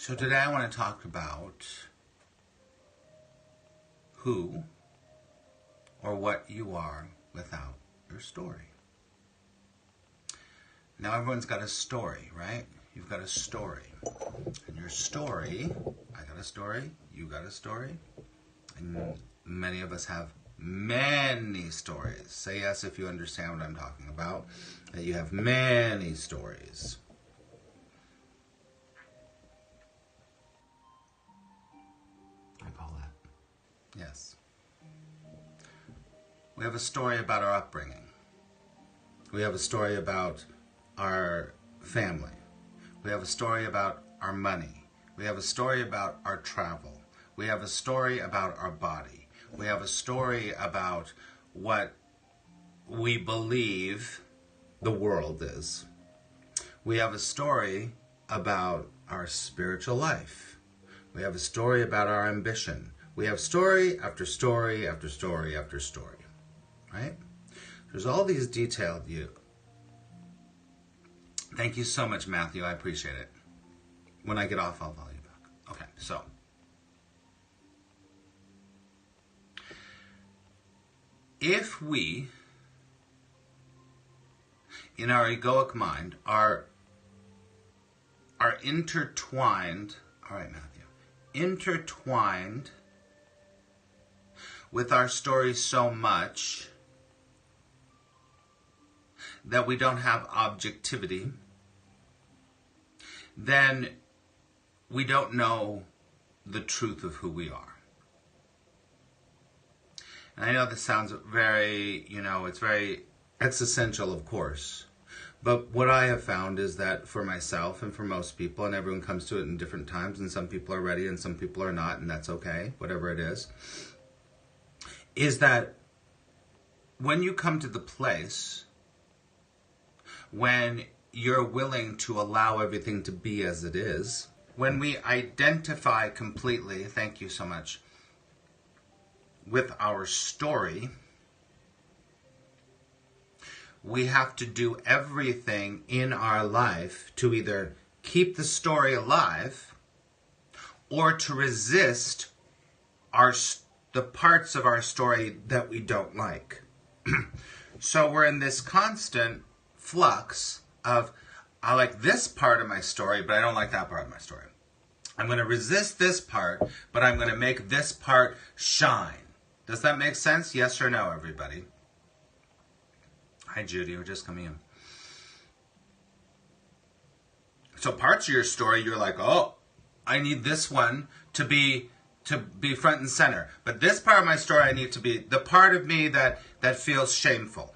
So today I want to talk about who or what you are without your story. Now everyone's got a story, right? You've got a story. And your story, I got a story, you got a story, and many of us have many stories. Say yes if you understand what I'm talking about, that you have many stories. I call that. Yes. We have a story about our upbringing. We have a story about our family. We have a story about our money. We have a story about our travel. We have a story about our body. We have a story about what we believe the world is. We have a story about our spiritual life. We have a story about our ambition. We have story after story after story after story, right? There's all these detailed you. Thank you so much, Matthew. I appreciate it. When I get off, I'll call you back. Okay, so. If we, in our egoic mind, are intertwined, all right, Matthew, intertwined with our story so much that we don't have objectivity, then we don't know the truth of who we are. And I know this sounds very, it's very existential, of course. But what I have found is that for myself and for most people, and everyone comes to it in different times, and some people are ready and some people are not, and that's okay, whatever it is that when you come to the place when you're willing to allow everything to be as it is, when we identify completely, thank you so much, with our story, we have to do everything in our life to either keep the story alive or to resist the parts of our story that we don't like. So we're in this constant flux of, I like this part of my story, but I don't like that part of my story. I'm going to resist this part, but I'm going to make this part shine. Does that make sense? Yes or no, everybody? Hi, Judy. We're just coming in. So parts of your story, you're like, oh, I need this one to be front and center. But this part of my story, I need to be the part of me that feels shameful.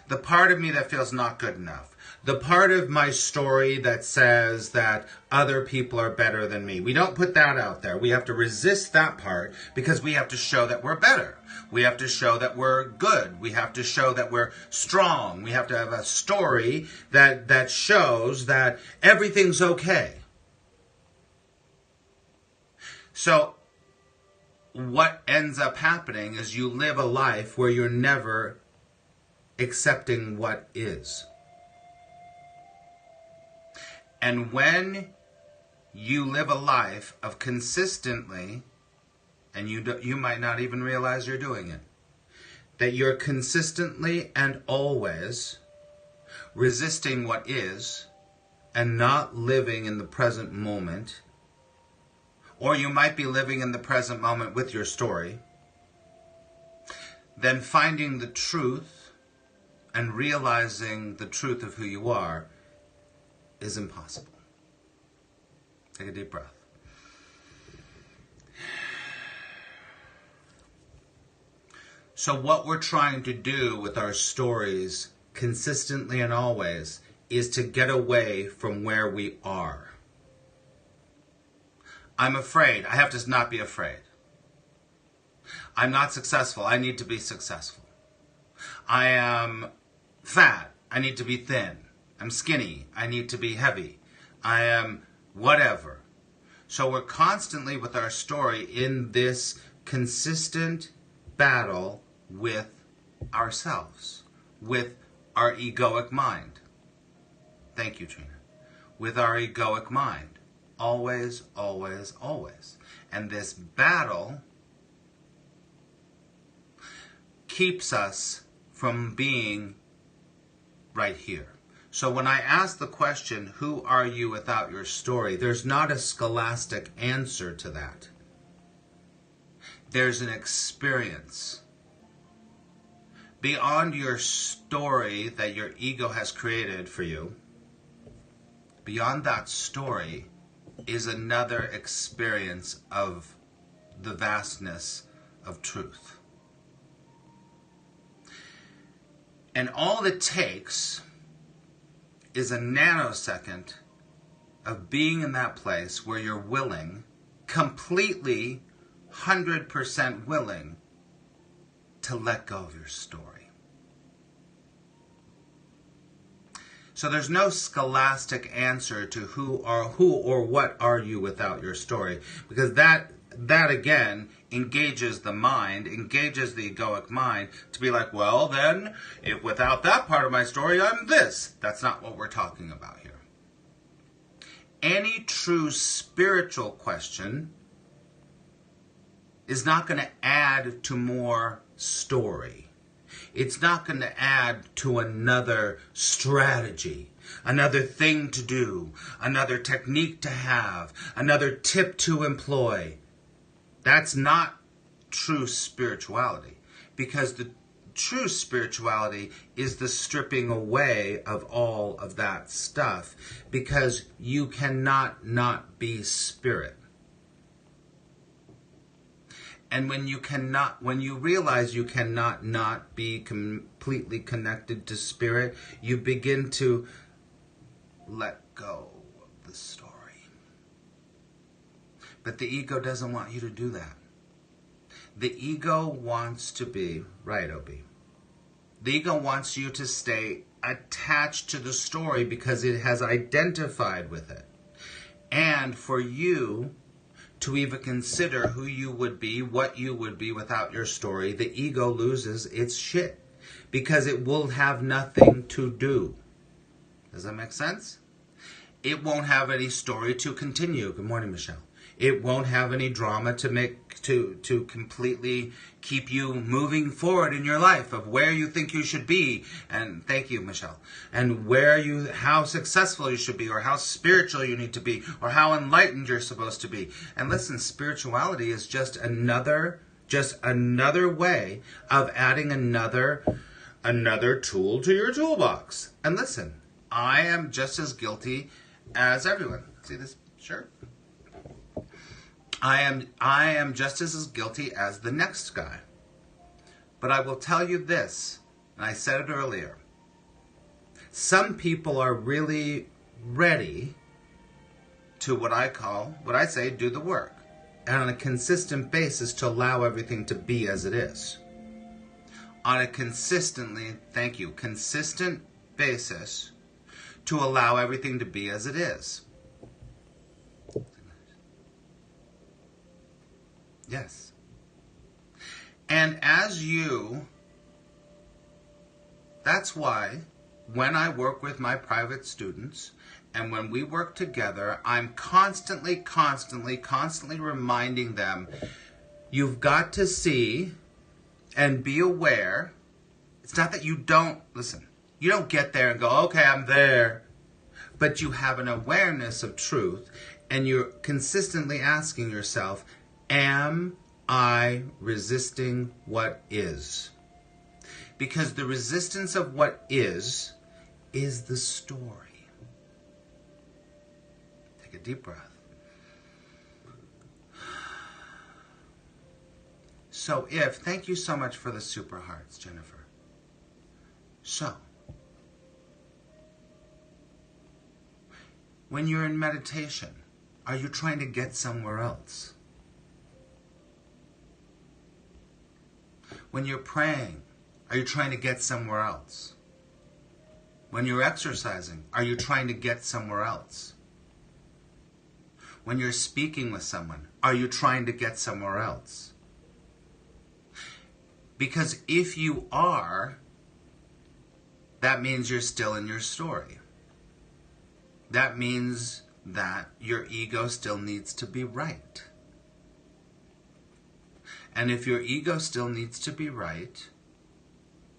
The part of me that feels not good enough. The part of my story that says that other people are better than me. We don't put that out there. We have to resist that part because we have to show that we're better. We have to show that we're good. We have to show that we're strong. We have to have a story that shows that everything's okay. So what ends up happening is you live a life where you're never accepting what is. And when you live a life of consistently, and you might not even realize you're doing it, that you're consistently and always resisting what is and not living in the present moment, or you might be living in the present moment with your story, then finding the truth and realizing the truth of who you are is impossible. Take a deep breath. So what we're trying to do with our stories consistently and always is to get away from where we are. I'm afraid. I have to not be afraid. I'm not successful. I need to be successful. I am fat. I need to be thin. I'm skinny. I need to be heavy. I am whatever. So we're constantly with our story in this consistent battle with ourselves, with our egoic mind. Thank you, Trina. With our egoic mind Always, always, always. And this battle keeps us from being right here. So when I ask the question, who are you without your story? There's not a scholastic answer to that. There's an experience. Beyond your story that your ego has created for you, beyond that story is another experience of the vastness of truth. And all it takes is a nanosecond of being in that place where you're willing, completely, 100% willing to let go of your story. So there's no scholastic answer to who or what are you without your story, because that again engages the mind, engages the egoic mind to be like, well then, if without that part of my story, I'm this. That's not what we're talking about here. Any true spiritual question is not going to add to more story. It's not going to add to another strategy, another thing to do, another technique to have, another tip to employ. That's not true spirituality, because the true spirituality is the stripping away of all of that stuff, because you cannot not be spirit. And when you realize you cannot not be completely connected to spirit, you begin to let go of the story. But the ego doesn't want you to do that. The ego wants to be, right, Obi? The ego wants you to stay attached to the story because it has identified with it. And for you to even consider who you would be, what you would be without your story, the ego loses its shit because it will have nothing to do. Does that make sense? It won't have any story to continue. Good morning, Michelle. It won't have any drama to completely keep you moving forward in your life of where you think you should be. And thank you, Michelle. And how successful you should be, or how spiritual you need to be, or how enlightened you're supposed to be. And listen, spirituality is just another way of adding another tool to your toolbox. And listen, I am just as guilty as everyone. See this shirt? I am just as guilty as the next guy. But I will tell you this, and I said it earlier. Some people are really ready to what I say, do the work. And on a consistent basis to allow everything to be as it is. On a consistent basis to allow everything to be as it is. Yes. And that's why when I work with my private students and when we work together, I'm constantly reminding them, you've got to see and be aware. It's not that you don't get there and go, okay, I'm there. But you have an awareness of truth and you're consistently asking yourself, am I resisting what is? Because the resistance of what is the story. Take a deep breath. So thank you so much for the super hearts, Jennifer. So, when you're in meditation, are you trying to get somewhere else? When you're praying, are you trying to get somewhere else? When you're exercising, are you trying to get somewhere else? When you're speaking with someone, are you trying to get somewhere else? Because if you are, that means you're still in your story. That means that your ego still needs to be right. And if your ego still needs to be right,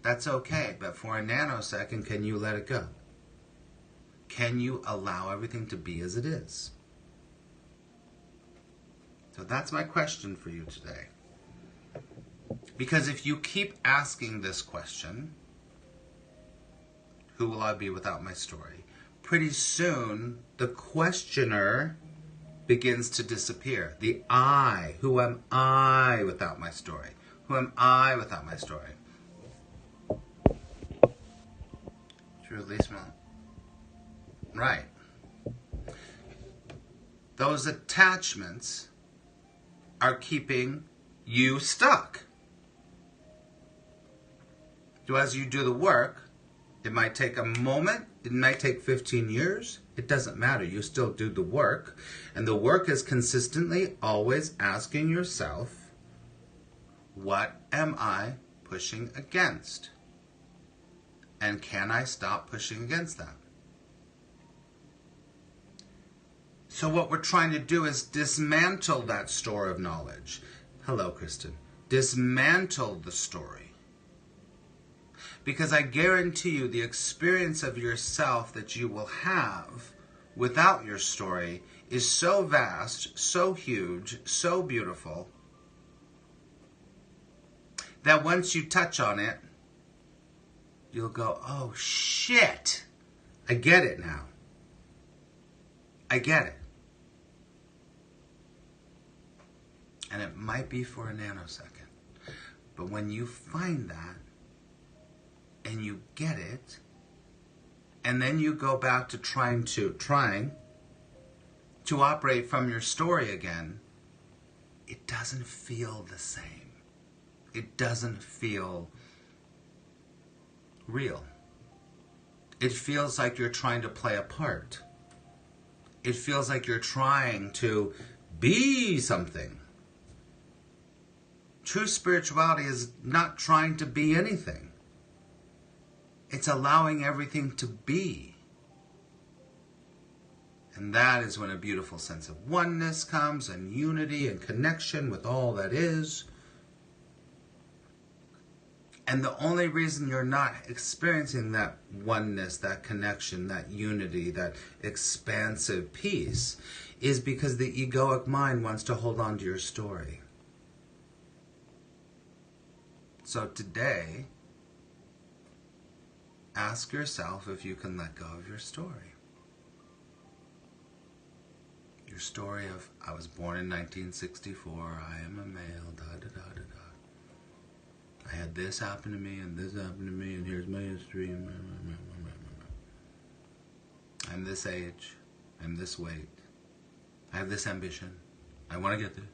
that's okay. But for a nanosecond, can you let it go? Can you allow everything to be as it is? So that's my question for you today. Because if you keep asking this question, who will I be without my story? Pretty soon, the questioner begins to disappear. The I. Who am I without my story? Who am I without my story? Truly small. Right. Those attachments are keeping you stuck. So as you do the work, it might take a moment, it might take 15 years, it doesn't matter, you still do the work. And the work is consistently always asking yourself, what am I pushing against? And can I stop pushing against that? So what we're trying to do is dismantle that store of knowledge. Hello, Kristen. Dismantle the story. Because I guarantee you the experience of yourself that you will have without your story is so vast, so huge, so beautiful, that once you touch on it, you'll go, oh shit, I get it now. I get it. And it might be for a nanosecond. But when you find that, and you get it, and then you go back to trying to operate from your story again, it doesn't feel the same. It doesn't feel real. It feels like you're trying to play a part. It feels like you're trying to be something. True spirituality is not trying to be anything. It's allowing everything to be. And that is when a beautiful sense of oneness comes, and unity and connection with all that is. And the only reason you're not experiencing that oneness, that connection, that unity, that expansive peace is because the egoic mind wants to hold on to your story. So today, ask yourself if you can let go of your story. Your story of, I was born in 1964, I am a male, da-da-da-da-da. I had this happen to me, and this happened to me, and here's my history. I'm this age, I'm this weight, I have this ambition, I want to get this.